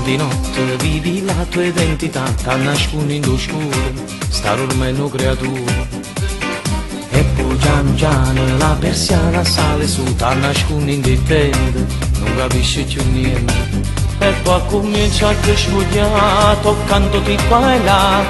di notte vidi la tua identità, ti nascondi in scuro, stare ormai una creatura. E poi piano piano la persiana sale su, ti nascondi indipendente, non capisci più niente. E poi comincia a sfogliare, toccando di qua e là,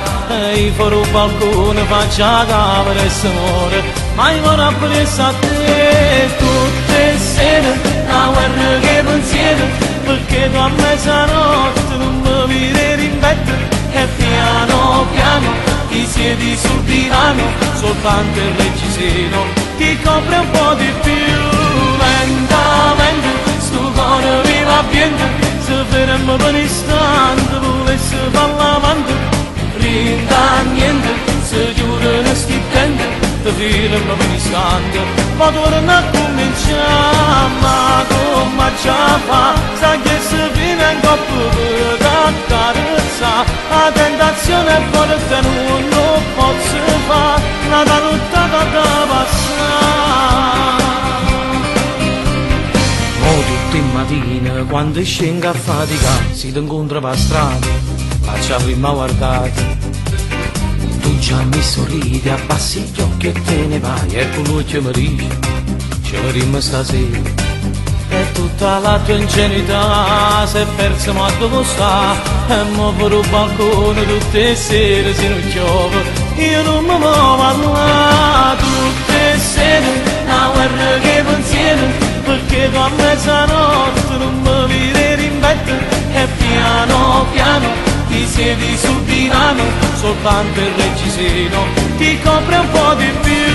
e fuori il balcone faccio la camera e si muore. Ma io non ho preso a te tutte le sere, una guerra che pensiero, perché tu a mezzanotte non mi vedi in bed. E piano piano ti siedi sul divano, soltanto il reggiseno ti copre un po' di più. Lentamente sto cuore mi va bene, se fermo per un istante volesse far l'amante, rinda niente, se giuro non stipendio, ti fermo per un istante, ma torna a cominciare, ma come già fa, sa che se viene in coppa per accarezzare, la tentazione è forte, non lo posso fare, la lottata da passare. Tutte mattina quando scengo a fatica, si ti incontra per strada, faccio la prima guardata. Tu già mi sorridi, abbassi gli occhi e te ne vai, ecco lui che mi dice, ci vedremo stasera. E tutta la tua ingenuità si è persa, ma dove sta? E mo per il balcone tutte le sere se non piove, io non mi muovo là. Tutte le sere, una guerra che pensiero, perché tu a mezzanotte non mi vedi in bed. E piano piano ti siedi sul divano, soltanto il reggiseno ti copre un po' di più.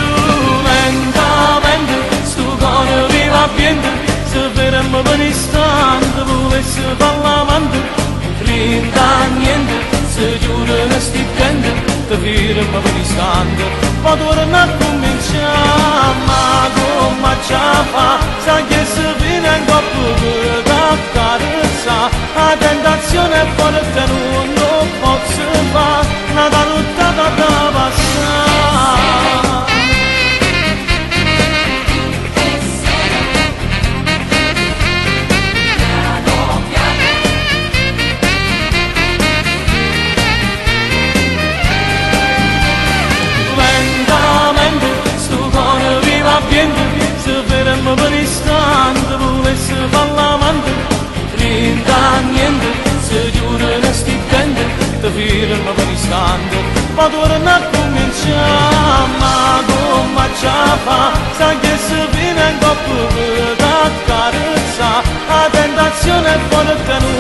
Lentamente sto cuore mi va bene, se fermo per un istante volesse far l'amante, rinda niente, se giuro non stipendio, ti fermo per un istante, poi torna a cominciare, ma come già fa, sa che se viene in coppa per accarezzare, la tentazione è forte, non lo posso fare, una lottata da passare. Se fermo per un istante volesse far l'amante, rinda niente, se giuro non stipendio, ti fermo per un istante, ma torna a cominciare, ma come già fa, sa che se viene in coppa per accarezzare, la tentazione è forte.